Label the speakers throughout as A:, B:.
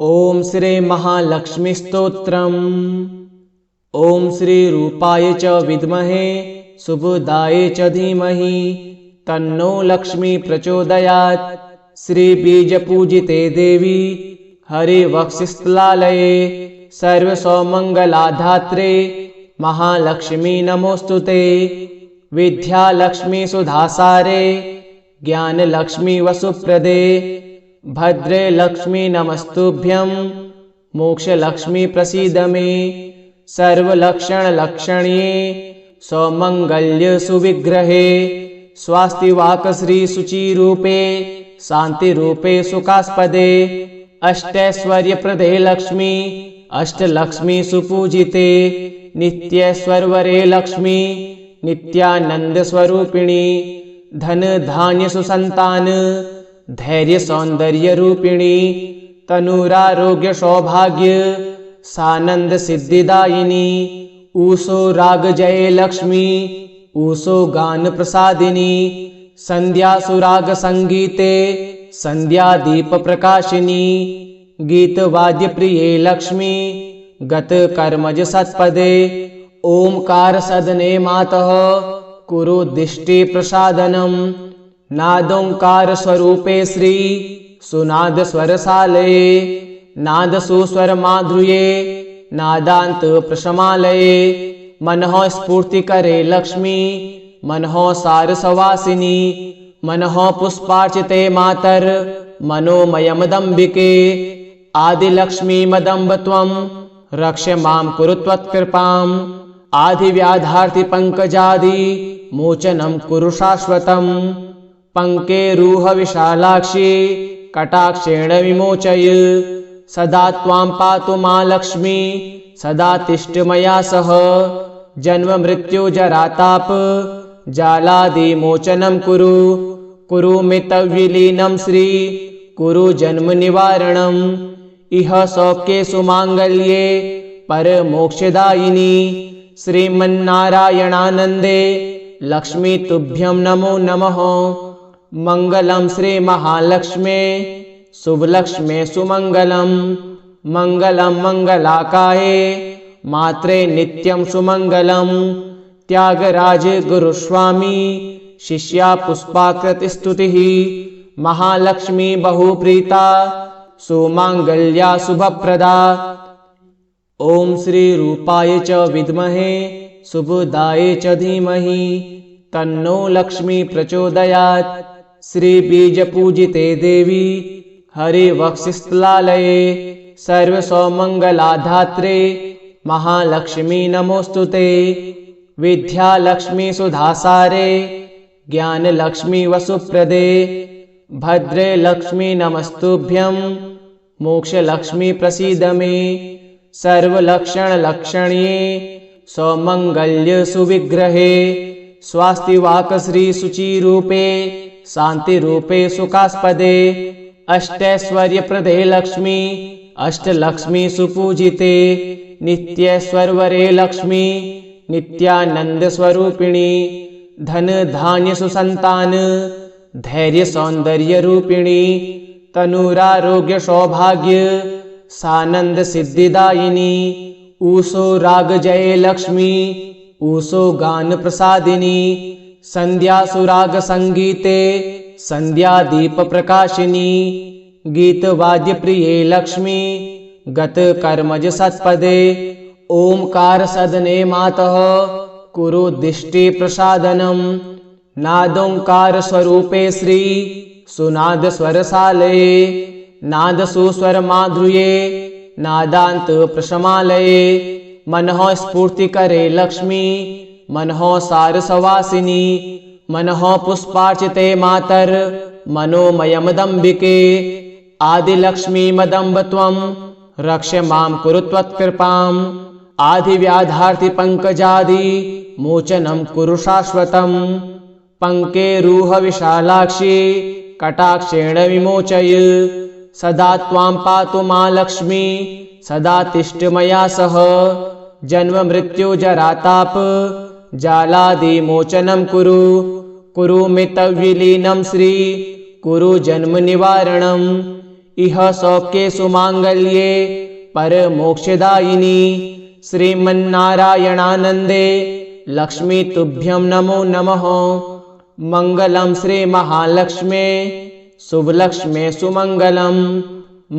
A: ओम श्री महालक्ष्मी स्तोत्रम्। ओम श्री रूपाय च विद्महे सुबुधाय च धीमहि तन्नो लक्ष्मी प्रचोदयात्। श्री बीज पूजिते देवी हरि वक्षस्थलालये सर्व सौमंगलाधात्रे महालक्ष्मी नमोस्तुते। विद्या लक्ष्मी सुधासारे ज्ञान लक्ष्मी वसुप्रदे भद्रे लक्ष्मी नमस्तुभ्यं मोक्ष लक्ष्मी प्रसीद मे। सर्वलक्षण लक्षण्ये सौमंगल्य सुविग्रहे स्वास्तिवाक श्री शुचि रूपे शांति रूपे सुखास्पदे अष्टैश्वर्य प्रदे लक्ष्मी अष्टलक्ष्मी सुपूजिते नित्यैश्वर्वरे लक्ष्मी नित्यानंद स्वरूपिणी धन धान्य सुसंतान धैर्य सौंदर्य रूपिणी तनुरारोग्य सौभाग्य सानंद सिद्धिदायिनी ऊषो राग जय लक्ष्मी ऊषो गान प्रसादिनी संध्या सुराग संगीते संध्या दीप प्रकाशिनी गीत वाद्य प्रिये लक्ष्मी गत कर्मज सत्पदे ओंकार सदने मातः कुरु दिष्टि प्रसादनम्। नादोंकार स्वरूपे श्री सुनाद स्वरसालये नाद सुस्वर माधुर्ये नादांत प्रशमालये मनः स्फूर्ति करे लक्ष्मी मनः सारसवासिनी मनः पुष्पार्चिते मातर मनोमयमदंबिके आदि लक्ष्मी मदंब त्वं रक्ष मां कुरु त्वत्कृपाम्। आदि व्याधार्ति पंकजादि मोचनं कुरु शाश्वतम्। पंके रूह विशालाक्षी कटाक्षेण विमोचय सदा त्वां पातु मा लक्ष्मी सदा तिष्ठ मया सह। जन्म मृत्यु जराताप जालादि मोचनं कुरु कुरु मितविलीनं श्री कुरु जन्म निवारणम्। इह सौख्ये सुमांगल्ये परमोक्षदायिनी श्रीमन्नारायणानंदे लक्ष्मी तुभ्यं नमो नमः। मंगलम श्री महालक्ष्मे शुभलक्ष्मे सुमंगलम मंगलम मंगलाकाये मात्रे नित्यं सुमंगलम। त्यागराज गुरुस्वामी शिष्या पुष्पाकृति स्तुतिः महालक्ष्मी बहुप्रीता सुमांगल्या शुभप्रदा। ओम श्री रूपाय च विद्महे सुबुधाय च धीमहि तन्नो लक्ष्मी प्रचोदयात्। श्री बीज पूजिते देवी हरि वक्षस्थलालये सर्व सौमंगलाधात्रे महालक्ष्मी नमोस्तुते। विद्या लक्ष्मी सुधासारे ज्ञान लक्ष्मी वसुप्रदे भद्रे लक्ष्मी नमस्तुभ्यं मोक्ष लक्ष्मी प्रसीद मे। सर्वलक्षण लक्षण्ये सौमंगल्य सुविग्रहे स्वास्तिवाक श्री शुचि रूपे शांति रूपे सुखास्पदे अष्टैश्वर्य प्रदे लक्ष्मी अष्टलक्ष्मी सुपूजिते नित्यैश्वर्वरे लक्ष्मी नित्यानंद स्वरूपिणी धन धान्य सुसंतान धैर्य सौंदर्य रूपिणी तनुरारोग्य सौभाग्य सानंद सिद्धिदायिनी ऊषो राग जय लक्ष्मी ऊषो गान प्रसादिनी संध्या सुराग संगीते संध्या दीप प्रकाशिनी गीत वाद्य प्रिये लक्ष्मी गत कर्मज सत्पदे ओंकार सदने मातः कुरु दिष्टि प्रसादनम्। नादोंकार स्वरूपे श्री सुनाद स्वरसालये नाद सुस्वर माधुर्ये नादांत प्रशमालये मनः स्फूर्ति करे लक्ष्मी मनः सारसवासिनी मनः पुष्पार्चिते मातर मनोमयमदंबिके आदि लक्ष्मी मदंब त्वं रक्ष मां कुरु त्वत्कृपाम्। आदि व्याधार्ति पंकजादि मोचनं कुरु शाश्वतम्। पंके रूह विशालाक्षी कटाक्षेण विमोचय सदा त्वां पातु मा लक्ष्मी सदा तिष्ठ मया सह। जन्म मृत्यु जराताप जालादि मोचनं कुरु कुरु मितविलीनं श्री कुरु जन्म निवारणम्। इह सौख्ये सुमांगल्ये परमोक्षदायिनी श्रीमन्नारायणानन्दे लक्ष्मी तुभ्यं नमो नमः। मंगलम श्री महालक्ष्मे शुभलक्ष्मे सुमंगलम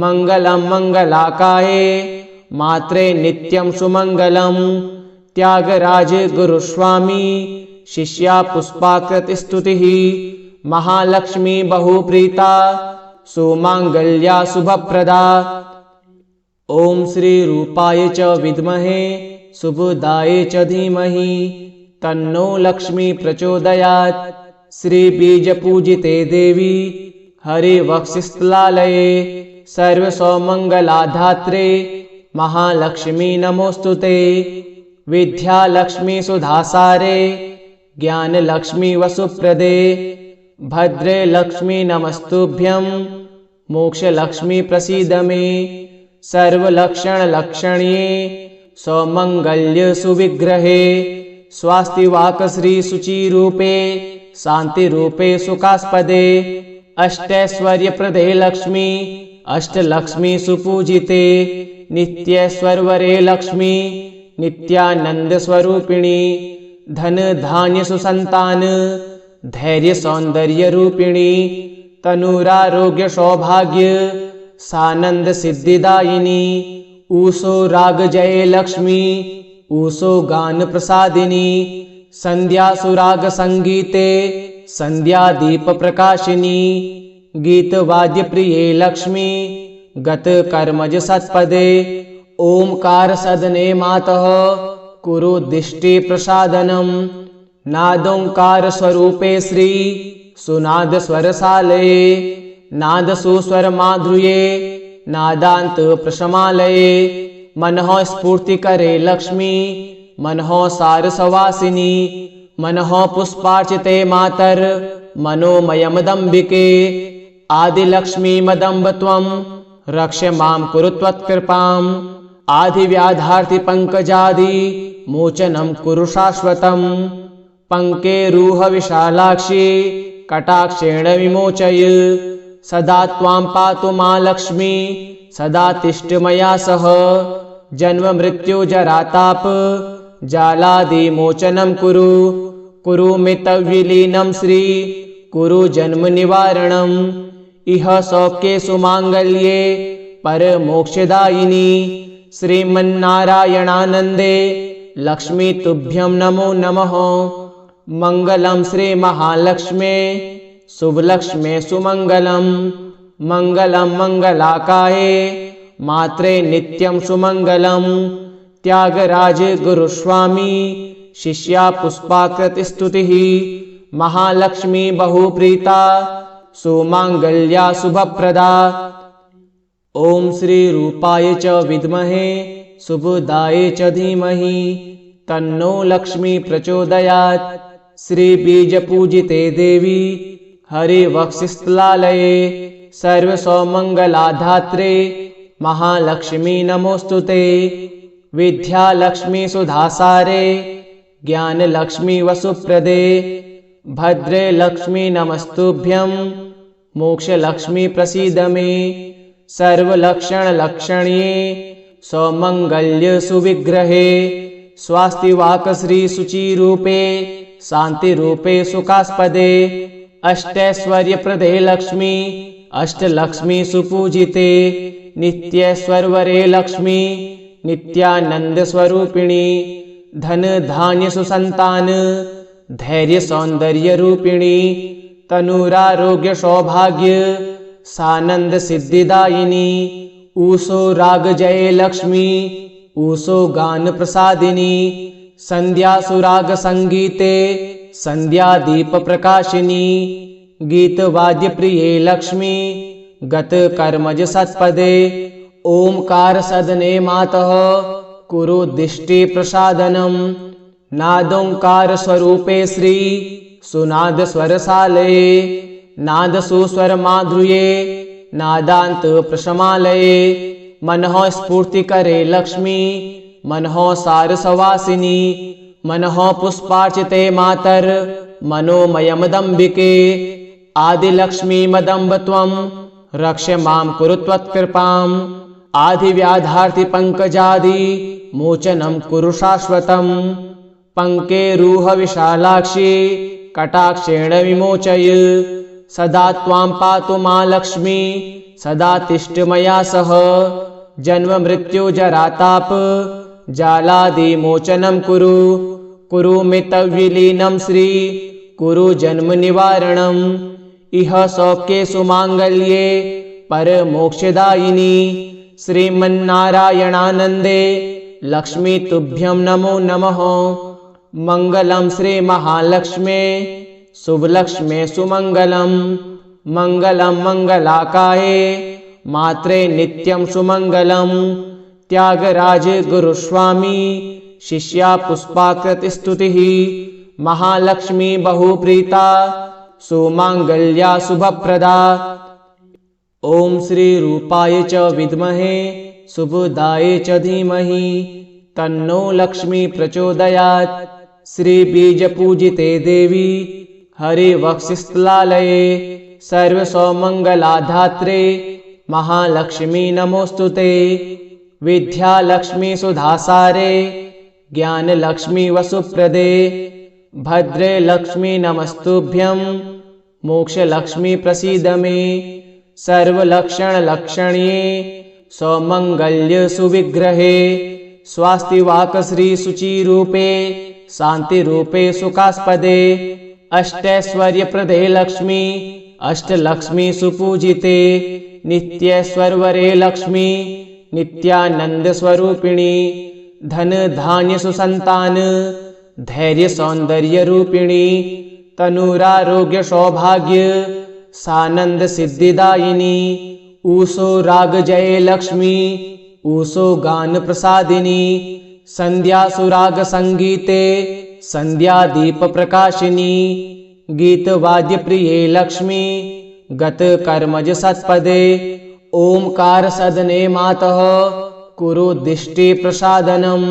A: मंगलम मंगलाकाये मात्रे नित्यं सुमंगलम। त्यागराज गुरुस्वामी शिष्या पुष्पाकृति स्तुतिः महालक्ष्मी बहुप्रीता सुमांगल्या शुभप्रदा। ओम श्री रूपाय च विद्महे शुभदाय च धीमहि तन्नो लक्ष्मी प्रचोदयात्। श्री बीज पूजिते देवी हरिवक्षस्थलालये सर्वसौमंगलाधात्रे महालक्ष्मी नमोस्तुते। विद्यालक्ष्मी सुधासारे ज्ञानलक्ष्मी वसुप्रदे भद्रे लक्ष्मी नमस्तुभ्यं मोक्षलक्ष्मी प्रसीद मे। सर्वलक्षणलक्षण्ये सौमंगल्य सुविग्रहे स्वास्तिवाक श्री शुचिरूपे शांतिरूपे सुखास्पदे अष्टैश्वर्यप्रदे लक्ष्मी अष्टलक्ष्मी सुपूजिते नित्यैश्वर्वरे लक्ष्मी नित्यानंद स्वरूपिणी धन धान्य सुसंतान धैर्य सौंदर्य रूपिणी तनुरारोग्य सौभाग्य सानंद सिद्धिदायिनी ऊषो राग जय लक्ष्मी ऊषो गान प्रसादिनी संध्या सुराग संगीते संध्या दीप प्रकाशिनी गीत वाद्य प्रिये लक्ष्मी गत कर्मज सत्पदे ओंकार सदने मातः कुरु दिष्टि प्रसादनम। नादोंकार स्वरूपे श्री सुनाद स्वरसालये नाद सुस्वर माधुर्ये नादांत प्रशमालये मनः स्फूर्ति करे लक्ष्मी मनः सारसवासिनी मनः पुष्पार्चिते मातर मनोमयमदंबिके आदिलक्ष्मी मदंब त्वं रक्ष मां कुरु त्वत्कृपाम् आदिव्याधार्ति पंकजादि मोचनं कुरु शाश्वतम्। पंकेरूह विशालाक्षी कटाक्षेण विमोचय सदा त्वां पातु मा लक्ष्मी सदा तिष्ठ मया सह। जन्म मृत्यु जराताप जालादिमोचनं कुरु कुरु मितविलीनं श्री कुरु जन्म निवारणम्। इह सौख्ये सुमांगल्ये परमोक्षदायिनी श्रीमन्नारायणानन्दे लक्ष्मी तुभ्यं नमो नमः। मंगलम श्री महालक्ष्मे शुभलक्ष्मे सुमंगलम मंगलम मंगलाकाये मात्रे नित्यं सुमंगलम। त्यागराज गुरुस्वामी शिष्या पुष्पाकृति स्तुतिः महालक्ष्मी बहुप्रीता सुमांगल्या शुभप्रदा। ओम श्री रूपाय च विद्महे शुभदाय च धीमहि तन्नो लक्ष्मी प्रचोदयात्। श्री बीज पूजिते देवी हरिवक्षस्थलालये सर्वसौमंगलाधात्रे महालक्ष्मी नमोस्तुते। विद्यालक्ष्मी सुधासारे ज्ञानलक्ष्मी वसुप्रदे भद्रे लक्ष्मी नमस्तुभ्यं मोक्षलक्ष्मी प्रसीद मे। सर्वलक्षणलक्षण्ये सौमंगल्य सुविग्रहे स्वास्तिवाक श्री शुचिरूपे शांतिरूपे सुखास्पदे अष्टैश्वर्यप्रदे लक्ष्मी अष्टलक्ष्मी सुपूजिते नित्यैश्वर्वरे लक्ष्मी नित्यानंद स्वरूपिणी धन धान्य सुसंतान धैर्य सौंदर्य रूपिणी तनुरारोग्य सौभाग्य सानंद सिद्धिदायिनी ऊषो राग जय लक्ष्मी ऊषो गान प्रसादिनी संध्या सुराग संगीते संध्या दीप प्रकाशिनी गीत वाद्य प्रिये लक्ष्मी गत कर्मज सत्पदे ओंकार सदने मातः कुरु दिष्टि प्रसादनम। नादोंकार स्वरूपे श्री सुनाद स्वरसालये नाद सुस्वर माधुर्ये नादांत प्रशमालये मनः स्फूर्ति करे लक्ष्मी मनः सारसवासिनी मनः पुष्पार्चिते मातर मनोमयमदंबिके आदिलक्ष्मी मदंब त्वं रक्ष मां कुरु त्वत्कृपाम् आधिव्याधार्ति पंकजादि मोचनं कुरु शाश्वतम् पंकेरुह विशालाक्षी कटाक्षेण विमोचय सदा त्वां पातु मा लक्ष्मी सदा तिष्ठ मया सह जन्म मृत्यु जराताप जालादिमोचनं कुरु मे तद्विलीनं श्री कुरु जन्म निवारणम् इह सौख्ये सुमांगल्ये परमोक्षदायिनी श्रीमन्नारायणानन्दे लक्ष्मी तुभ्यं नमो नमः। मंगलम श्री महालक्ष्मे शुभलक्ष्मे सुमंगलम मंगलम मंगलाकाये मात्रे नित्यं सुमंगलम। त्यागराज गुरुस्वामी शिष्या पुष्पाकृति स्तुतिः महालक्ष्मी बहुप्रीता सुमांगल्या शुभप्रदा। ओम श्री रूपाय च विद्महे शुभदाय च धीमहि तन्नो लक्ष्मी प्रचोदयात्। श्री बीज पूजिते देवी हरिवक्षस्थलालये सर्वसौमंगलाधात्रे महालक्ष्मी नमोस्तुते। विद्यालक्ष्मी सुधासारे ज्ञानलक्ष्मी वसुप्रदे भद्रे लक्ष्मी नमस्तुभ्यं मोक्षलक्ष्मी प्रसीद मे। सर्वलक्षणलक्षण्ये सौमंगल्य सुविग्रहे स्वास्तिवाक श्री शुचिरूपे शांतिरूपे सुखास्पदे अष्टैश्वर्यप्रदे लक्ष्मी अष्टलक्ष्मी सुपूजिते नित्यैश्वर्वरे लक्ष्मी नित्यानंद स्वरूपिणी धन धान्य सुसंतान धैर्य सौंदर्य रूपिणी तनुरारोग्य सौभाग्य सानंद सिद्धिदायिनी ऊषो राग जय लक्ष्मी ऊषो गान प्रसादिनी संध्या सुराग संगीते संध्या दीप प्रकाशिनी गीत वाद्य प्रिये लक्ष्मी गत कर्मज सत्पदे ओंकार सदने मातः कुरु दिष्टि प्रसादनम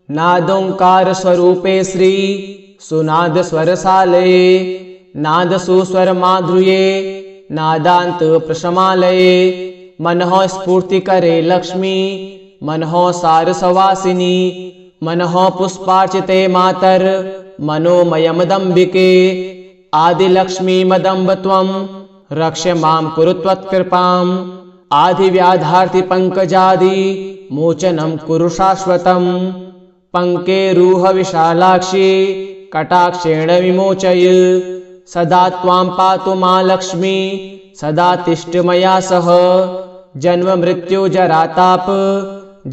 A: नादोंकार स्वरूपे श्री सुनाद स्वरसालये नाद सुस्वर माधुर्ये नादांत प्रशमालये मनः स्फूर्ति करे लक्ष्मी मनः सारसवासिनी मनः पुष्पार्चिते मातर मनोमयमदंबिके आदिलक्ष्मी मदंब त्वं रक्ष मां कुरु त्वत्कृपाम् आधिव्याधार्ति पंकजादि मोचनं कुरु शाश्वतम् पंकेरुह विशालाक्षी कटाक्षेण विमोचय सदा त्वां पातु मा लक्ष्मी सदा तिष्ठ मया सह जन्म मृत्यु जराताप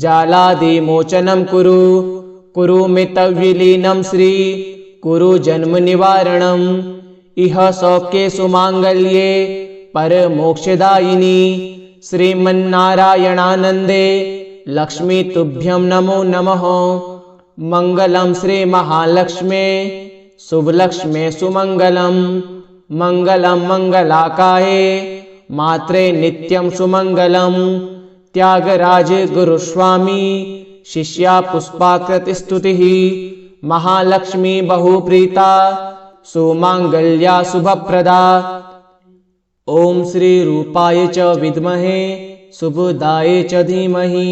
A: जालादिमोचनं कुरु मे तद्विलीनं श्री कुरु जन्म निवारणम् इह सौख्ये सुमांगल्ये परमोक्षदायिनी श्रीमन्नारायणानन्दे लक्ष्मी तुभ्यं नमो नमः। मंगलम श्री महालक्ष्मे शुभलक्ष्मे सुमंगलम मंगलम मंगलाकाये मात्रे नित्यं सुमंगलम। त्यागराज गुरुस्वामी शिष्या पुष्पाकृति स्तुतिः महालक्ष्मी बहुप्रीता सुमांगल्या शुभप्रदा। ओम श्री रूपाय च विद्महे शुभदाय च धीमहि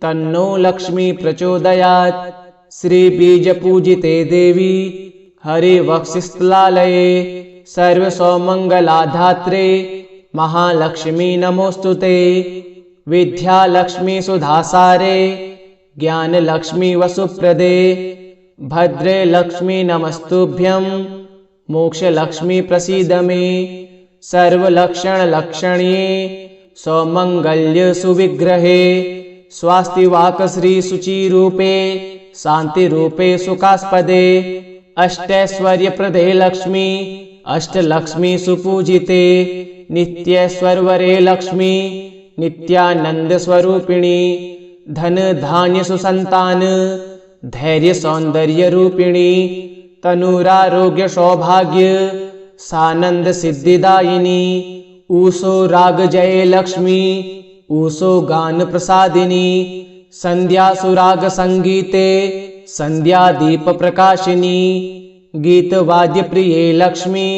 A: तन्नो लक्ष्मी प्रचोदयात्। श्री बीज पूजिते देवी हरिवक्षस्थलालये सर्वसौमंगलाधात्रे महालक्ष्मी नमोस्तुते। विद्यालक्ष्मी सुधासारे ज्ञानलक्ष्मी वसुप्रदे भद्रे लक्ष्मी नमस्तुभ्यं मोक्षलक्ष्मी प्रसीद मे। सर्वलक्षणलक्षण्ये सौमंगल्य सुविग्रहे स्वास्तिवाक श्री शुचिरूपे शांतिरूपे सुखास्पदे अष्टैश्वर्यप्रदे लक्ष्मी अष्टलक्ष्मी सुपूजिते नित्यैश्वर्वरे लक्ष्मी नित्यानंद स्वरूपिणी धन धान्य सुसंतान धैर्य सौंदर्य रूपिणी तनुरारोग्य सौभाग्य सानंद सिद्धिदायिनी ऊषो राग जय लक्ष्मी ऊषो गान प्रसादिनी संध्या सुराग संगीते संध्या दीप प्रकाशिनी गीत वाद्य प्रिये लक्ष्मी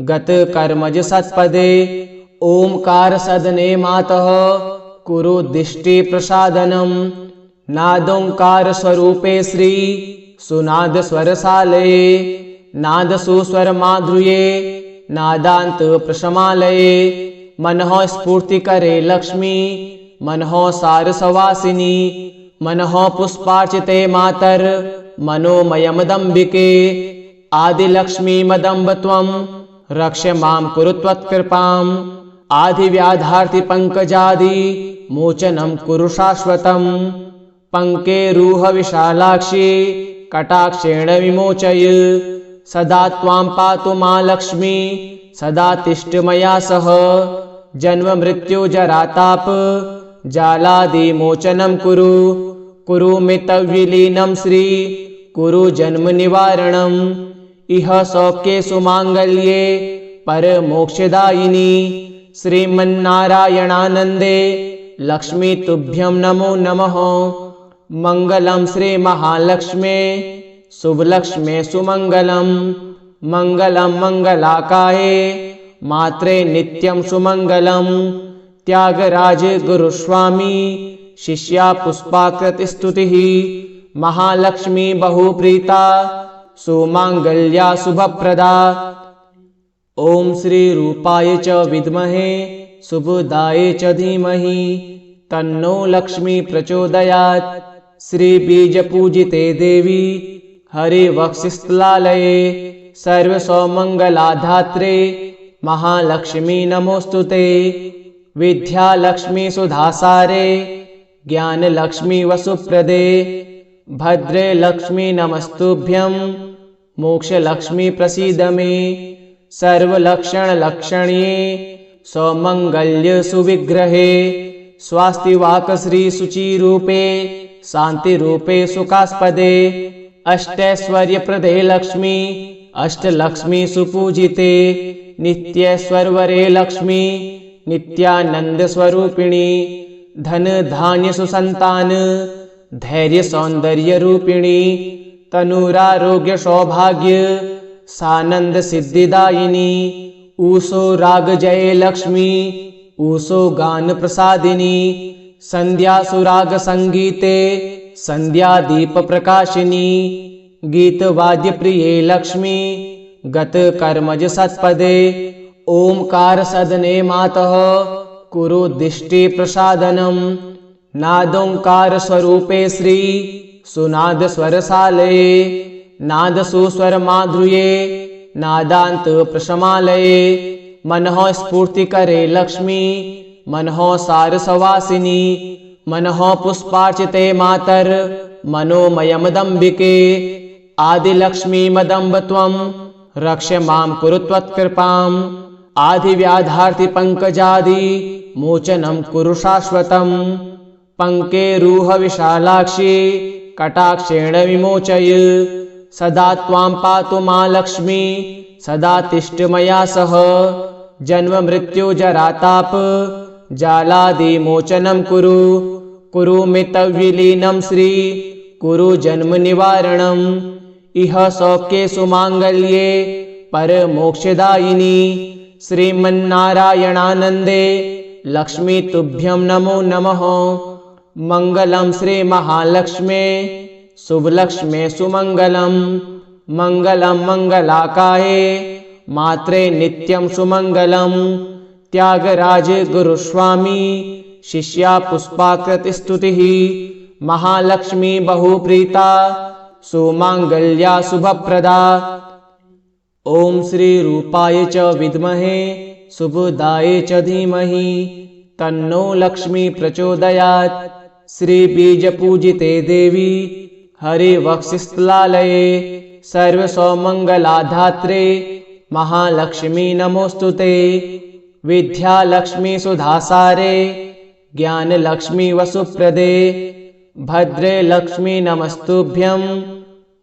A: गत कर्मज सत्पदे ओंकार सदने मातः कुरुद्दिष्टि प्रसादनम। नादोंकार स्वरूपे श्री सुनाद स्वरसालये। नाद सुस्वर माधुर्ये नादांत प्रशमालये। मनः स्फूर्ति करे लक्ष्मी मनः सारसवासिनी। मनः पुष्पार्चिते मातर मनोमयमदम्बिके। आदिलक्ष्मी मदम्ब त्वं रक्ष मां कुरु त्वत्कृपाम्। आदिव्याधार्ति पंकजादि मोचनं कुरु शाश्वतम्। पंकेरुह विशालाक्षी कटाक्षेण विमोचय। सदा त्वां पातु मां लक्ष्मी सदा तिष्ठ मया सह। जन्म मृत्यु जराताप जालादिमोचनं कुरु। कुरु मितविलीनं श्री कुरु जन्म निवारणम्। इह सौख्ये सुमांगल्ये परमोक्षदायिनी। श्रीमन्नारायणानन्दे लक्ष्मी तुभ्यं नमो नमः। मंगलम श्री महालक्ष्मे शुभलक्ष्मे सुमंगलम। मंगलम मंगलाकाये मात्रे नित्यं सुमंगलम। त्यागराज गुरुस्वामी शिष्या पुष्पाकृति स्तुतिः। महालक्ष्मी बहुप्रीता सुमांगल्या शुभप्रदा। ओम श्री रूपाय च विद्महे शुभदाय च धीमहि तन्नो लक्ष्मी प्रचोदयात्। श्री बीज पूजिते देवी हरिवक्षस्थलालये सर्वसौमंगलाधात्रे महालक्ष्मी नमोस्तुते। विद्यालक्ष्मी सुधासारे ज्ञानलक्ष्मी वसुप्रदे। भद्रे लक्ष्मी नमस्तुभ्यं मोक्षलक्ष्मी प्रसीद मे। सर्वलक्षणलक्षण्ये सौमंगल्य सुविग्रहे। स्वास्तिवाक श्री शुचिरूपे शांतिरूपे सुखास्पदे। अष्टैश्वर्यप्रदे लक्ष्मी अष्टलक्ष्मी सुपूजिते। नित्यैश्वर्वरे लक्ष्मी नित्यानंद स्वरूपिणी। धन धान्य सुसंतान धैर्य सौंदर्य रूपिणी। तनुरारोग्य सौभाग्य सानंद सिद्धिदायिनी। ऊषो राग जय लक्ष्मी ऊषो गान प्रसादिनी। संध्या सुराग संगीते संध्या दीप प्रकाशिनी। गीत वाद्य प्रिये लक्ष्मी गत कर्मज सत्पदे। ओंकार सदने मातः कुरुद्दिष्टि प्रसादनम। नादोंकार स्वरूपे श्री सुनाद स्वरसालये। नाद सुस्वर माधुर्ये नादांत प्रशमालये। मनः स्फूर्ति करे लक्ष्मी मनः सारसवासिनी। मनः पुष्पार्चिते मातर मनोमयमदम्बिके। आदिलक्ष्मी मदम्ब त्वं रक्ष मां कुरु त्वत्कृपाम्। आदिव्याधार्ति पंकजादि मोचनं कुरु शाश्वतम्। पंकेरुह विशालाक्षी कटाक्षेण विमोचय। सदा त्वां पातु मां लक्ष्मी सदा तिष्ठ मया सह। जन्म मृत्यु जराताप जालादिमोचनं कुरु। कुरु मितविलीनं श्री कुरु जन्म निवारणम्। इह सौख्ये सुमांगल्ये परमोक्षदायिनी। श्रीमन्नारायणानन्दे लक्ष्मी तुभ्यं नमो नमः। मंगलम श्री महालक्ष्मे शुभलक्ष्मे सुमंगलम। मंगलम मंगलाकाये मात्रे नित्यं सुमंगलम। त्यागराज गुरुस्वामी शिष्या पुष्पाकृति स्तुतिः। महालक्ष्मी बहुप्रीता सुमांगल्या शुभप्रदा। ओम श्री रूपाय च विद्महे शुभदाय च धीमहि तन्नो लक्ष्मी प्रचोदयात्। श्री बीज पूजिते देवी हरिवक्षस्थलालये सर्वसौमंगलाधात्रे महालक्ष्मी नमोस्तुते। विद्यालक्ष्मी सुधासारे ज्ञानलक्ष्मी वसुप्रदे। भद्रे लक्ष्मी नमस्तुभ्यं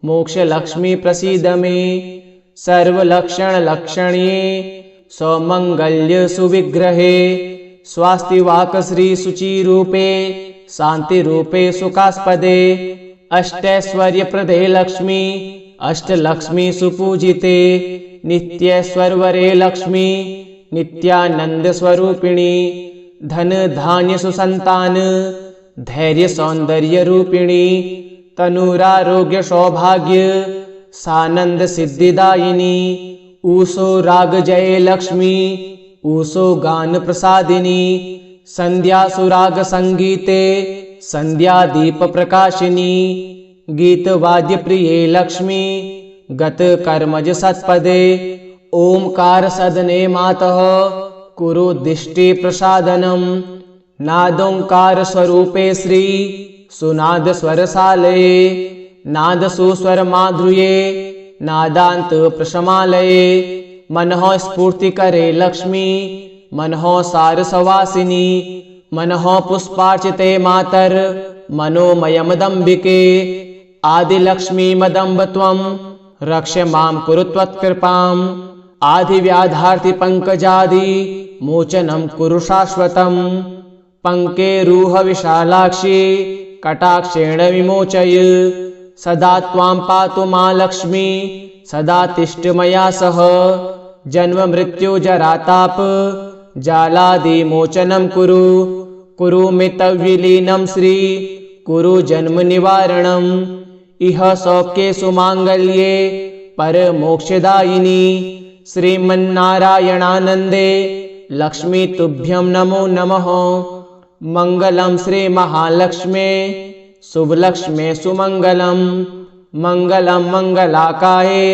A: मोक्षलक्ष्मी प्रसीद मे। सर्वलक्षणलक्षण्ये सौमंगल्य सुविग्रहे। स्वास्तिवाक श्री शुचिरूपे शांतिरूपे सुखास्पदे। अष्टैश्वर्यप्रदे लक्ष्मी अष्टलक्ष्मी सुपूजिते। नित्यैश्वर्वरे लक्ष्मी नित्यानन्दस्वरूपिणी धन धान्य सुसंतान धैर्य सौंदर्य रूपिणी तनुरारोग्य सौभाग्य सानंद सिद्धिदायिनी ऊषो राग जय लक्ष्मी ऊषो गान प्रसादिनी संध्या सुराग संगीते संध्या दीप प्रकाशिनी गीत वाद्य प्रिये लक्ष्मी गत कर्मज सत्पदे ओंकार सदने मातः कुरु दिष्टि प्रसादनम नादोंकार स्वरूपे श्री सुनाद स्वरसालये नाद सुस्वर माधुर्ये नादांत प्रशमालये मनः स्फूर्ति करे लक्ष्मी मनः सारसवासिनी मनः पुष्पार्चिते मातर मनोमयमदम्बिके आदिलक्ष्मी मदम्ब त्वं रक्ष मां कुरु त्वत्कृपाम् आदिव्याधार्ति पंकजादि मोचनं कुरु शाश्वतम् पंकेरूह विशालाक्षी कटाक्षेण विमोचय सदा त्वां पातु मा लक्ष्मी सदा तिष्ठ मया सह जन्म मृत्यु जराताप जालादिमोचनं कुरु कुरु मितविलीनं श्री कुरु जन्म निवारणम् इह सौख्ये सुमांगल्ये परमोक्षदायिनी श्रीमन्नारायणानन्दे लक्ष्मी तुभ्यं नमो नमः मंगलम श्री महालक्ष्मे शुभलक्ष्मे सुमंगलम मंगलम मंगलाकाये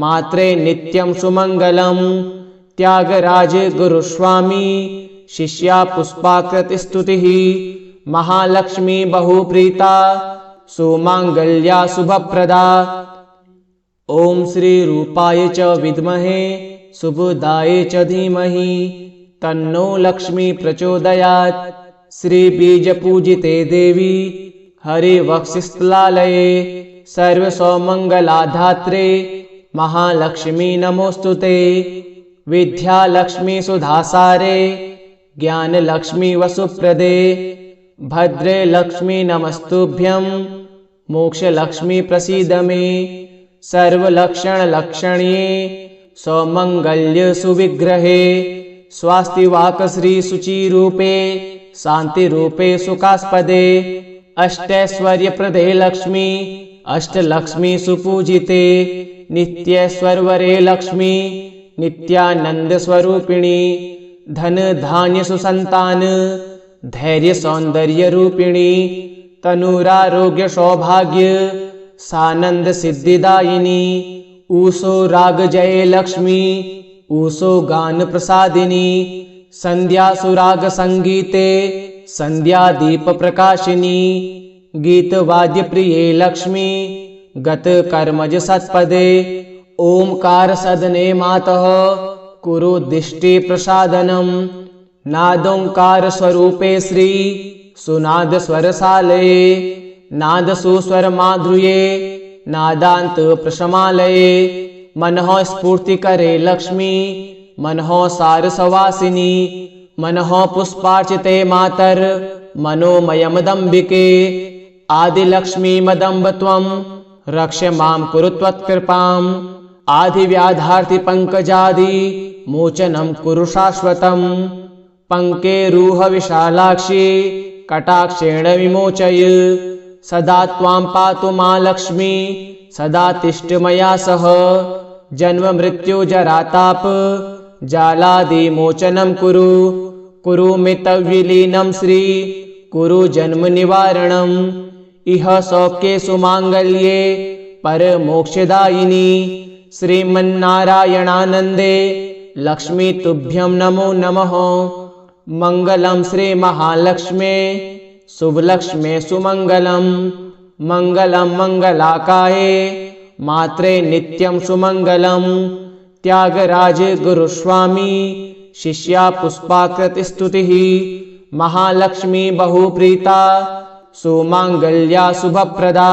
A: मात्रे नित्यं सुमंगलम त्यागराज गुरुस्वामी शिष्या पुष्पाकृति स्तुतिः महालक्ष्मी बहुप्रीता सुमांगल्या शुभप्रदा ओम श्री रूपाय च विद्महे शुभदाय च धीमहि तन्नो लक्ष्मी प्रचोदयात् श्री बीज पूजिते देवी हरि वक्षस्थलालये सर्व सौमंगलाधात्रे महालक्ष्मी नमोस्तुते विद्या लक्ष्मी सुधासारे ज्ञान लक्ष्मी वसुप्रदे भद्रे लक्ष्मी नमस्तुभ्यं मोक्ष लक्ष्मी प्रसीद मे सर्वलक्षण लक्षण्ये सौमंगल्य सुविग्रहे स्वास्तिवाक श्री शुचिरूपे शांति रूपे सुखास्पदे अष्टैश्वर्य प्रदे लक्ष्मी अष्टलक्ष्मी सुपूजिते नित्यैश्वर्वरे लक्ष्मी नित्यानंद स्वरूपिणी धन धान्य सुसंतान धैर्य सौंदर्य रूपिणी तनुरारोग्य सौभाग्य सानंद सिद्धिदायिनी ऊषो राग जय लक्ष्मी ऊषो गान प्रसादिनी संध्या सुराग संगीते संध्या दीप प्रकाशिनी गीत वाद्य प्रिये लक्ष्मी गत कर्मज सत्पदे ओंकार सदने मातः कुरु दिष्टि प्रसादनम नादोंकार स्वरूपे श्री सुनाद स्वरसालये नाद सुस्वर माधुर्ये नादांत प्रशमालये मनः स्फूर्ति करे लक्ष्मी मनः सारसवासिनी मनः पुष्पार्चिते मातर मनोमयमदम्बिके आदिलक्ष्मी मदम्ब त्वं रक्ष मां कुरु त्वत्कृपाम् आदिव्याधार्ति पंकजादि मोचनं कुरु शाश्वतम् पंकेरूह विशालाक्षी कटाक्षेण विमोचय सदा त्वां पातु मा लक्ष्मी सदा तिष्ठ मया सह जन्म मृत्यु जराताप जालादिमोचनं कुरु कुरु मितविलीनं श्री कुरु जन्म निवारणम् इह सौख्ये सुमांगल्ये परमोक्षदायिनी श्रीमन्नारायणानन्दे लक्ष्मी तुभ्यं नमो नमः मंगलम श्री महालक्ष्मे शुभलक्ष्मे सुमंगलम मंगलम मंगलाकाये मात्रे नित्यं सुमंगलम त्यागराज गुरुस्वामी शिष्या पुष्पाकृति स्तुतिः महालक्ष्मी बहुप्रीता सुमांगल्या शुभप्रदा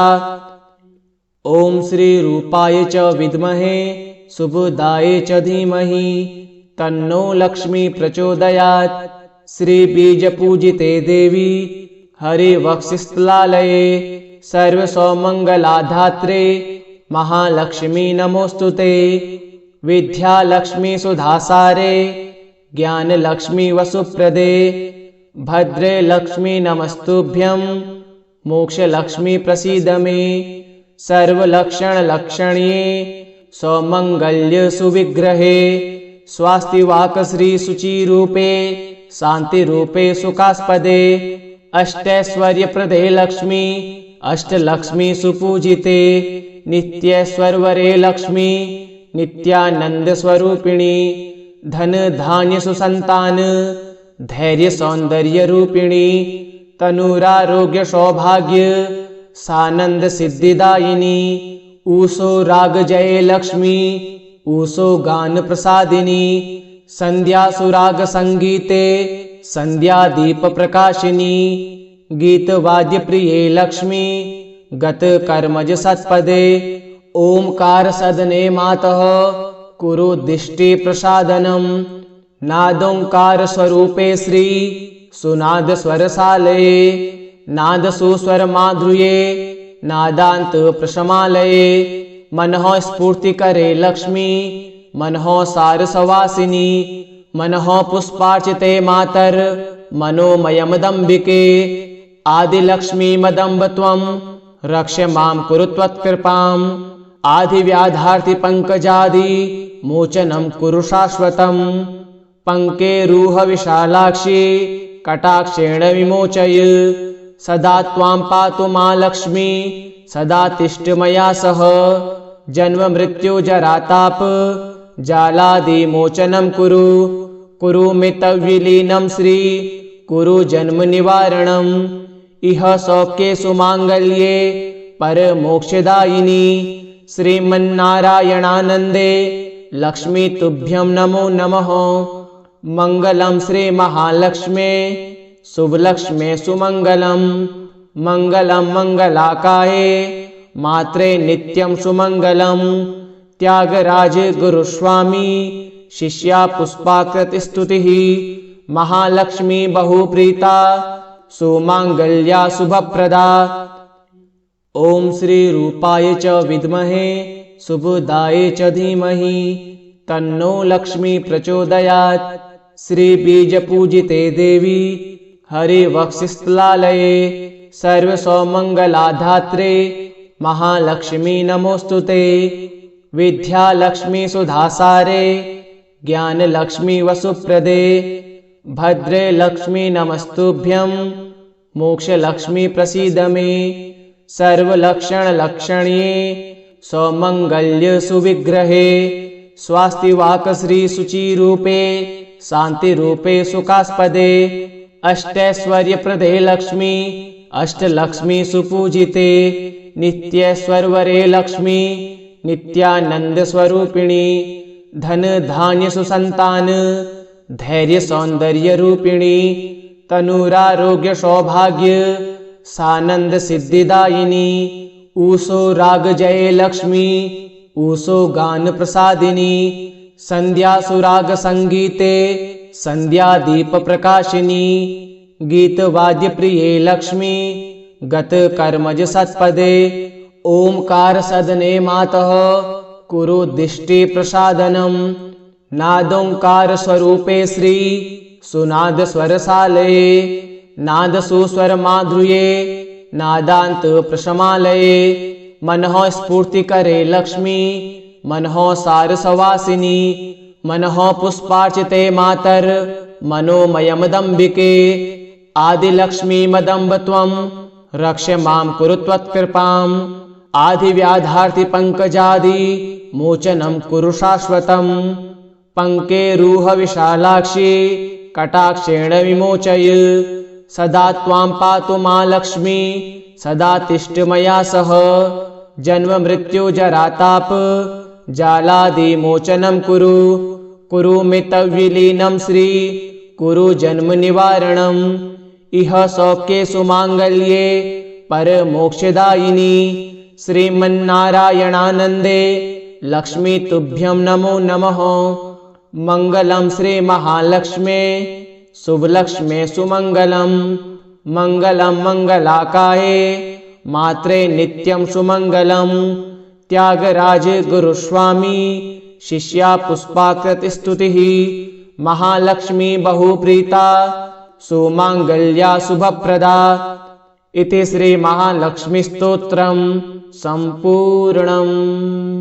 A: ओम श्री रूपाय च विद्महे शुभदाय च धीमहि तन्नो लक्ष्मी प्रचोदयात् श्री बीज पूजिते देवी हरि वक्षस्थलालये सर्व सौमंगलाधात्रे महालक्ष्मी नमोस्तुते विद्या लक्ष्मी सुधासारे ज्ञानलक्ष्मी वसुप्रदे भद्रे लक्ष्मी नमस्तुभ्यं मोक्षलक्ष्मी प्रसीद मे सर्वलक्षणलक्षण्ये सौमंगल्य सुविग्रहे स्वास्तिवाक श्री शुचिरूपे शांतिरूपे सुखास्पदे अष्टैश्वर्यप्रदे लक्ष्मी अष्टलक्ष्मी सुपूजिते नित्यैश्वर्वरे लक्ष्मी नित्यानंद स्वरूपिणी धन धान्य सुसंतान धैर्य सौंदर्य रूपिणी तनुरारोग्य सौभाग्य सानंद सिद्धिदायिनी ऊषो राग जय लक्ष्मी ऊषो गान प्रसादिनी संध्या सुराग संगीते संध्या दीप प्रकाशिनी गीत वाद्य प्रिये लक्ष्मी गत कर्मज सत्पदे ओंकार सदने मातः कुरु दिष्टि प्रसादनम नादोंकार स्वरूपे श्री सुनाद स्वरसालये नाद सुस्वर माधुर्ये नादांत प्रशमालये मनः स्फूर्ति करे लक्ष्मी मनः सार सवासिनी मनः पुष्पार्चिते मातर मनोमयमदंबिके आदि लक्ष्मी मदंब त्वं रक्ष मां कुरु त्वत्कृपाम् आदि व्याधार्ति पंकजादि मोचनं कुरु शाश्वतम् पंके रूह विशालाक्षी कटाक्षेण विमोचय सदा त्वां पातु मां लक्ष्मी सदा तिष्ठ मया सह जन्म मृत्यु जराताप जालादि मोचनं कुरु कुरु मे तद्विलीनं श्री कुरु जन्म निवारणम् इह सौख्ये सुमांगल्ये परमोक्षदायिनी श्रीमन्नारायणानंदे लक्ष्मी तुभ्यं नमो नमः मंगलम श्री महालक्ष्मे शुभलक्ष्मे सुमंगलम मंगलम मंगलाकाये मात्रे नित्यं सुमंगलम त्यागराज गुरुस्वामी शिष्या पुष्पाकृति स्तुतिः महालक्ष्मी बहुप्रीता सुमांगल्या शुभप्रदा ओम श्री रूपाय च विद्महे शुभदाय च धीमहि तन्नो लक्ष्मी प्रचोदयात् श्री बीज पूजिते देवी हरि वक्षस्थलालये सर्व सौमंगलाधात्रे महालक्ष्मी नमोस्तुते विद्या लक्ष्मी सुधासारे ज्ञान लक्ष्मी वसुप्रदे भद्रे लक्ष्मी नमस्तुभ्यं मोक्ष लक्ष्मी प्रसीद मे सर्वलक्षणलक्षण्ये सौमंगल्य सुविग्रहे स्वास्तिवाक श्री शुचिरूपे शांतिरूपे सुखास्पदे अष्टैश्वर्यप्रदे लक्ष्मी अष्टलक्ष्मी सुपूजिते नित्यैश्वर्वरे लक्ष्मी नित्यानंद स्वरूपिणी धन धान्य सुसंतान धैर्य सौंदर्य रूपिणी तनुरारोग्य सौभाग्य सानंद सिद्धिदायिनी ऊषो राग जय लक्ष्मी ऊषो गान प्रसादिनी संध्या सुराग संगीते संध्या दीप प्रकाशिनी गीत वाद्य प्रिये लक्ष्मी गत कर्मज सत्पदे ओंकार सदने मातः कुरु दिष्टि प्रसादनम नादोंकार स्वरूपे श्री सुनाद स्वरसालये नाद सुस्वर माधुर्ये नादांत प्रशमालये मनः स्फूर्ति करे लक्ष्मी मनः सार सवासिनी मनः पुष्पार्चिते मातर मनोमयमदंबिके आदि लक्ष्मी मदंब त्वं रक्ष मां कुरु त्वत्कृपाम् आदि व्याधार्ति पंकजादि मोचनं कुरु शाश्वतम् पंके रूह विशालाक्षी कटाक्षेण विमोचय सदा त्वां पातु मां लक्ष्मी सदा तिष्ठ मया सह जन्म मृत्यु जराताप जालादि मोचनं कुरु कुरु मे तद्विलीनं श्री कुरु जन्म निवारणम् इह सौख्ये सुमांगल्ये परमोक्षदायिनी श्रीमन्नारायणानंदे लक्ष्मी तुभ्यं नमो नमः मंगलम श्री महालक्ष्मे शुभलक्ष्मे सुमंगलम मंगलम मंगलाकाये मात्रे नित्यं सुमंगलम त्यागराज गुरुस्वामी शिष्या पुष्पाकृति स्तुतिः महालक्ष्मी बहुप्रीता सुमांगल्या शुभप्रदा। इति श्री महालक्ष्मी स्तोत्रम संपूर्णम्।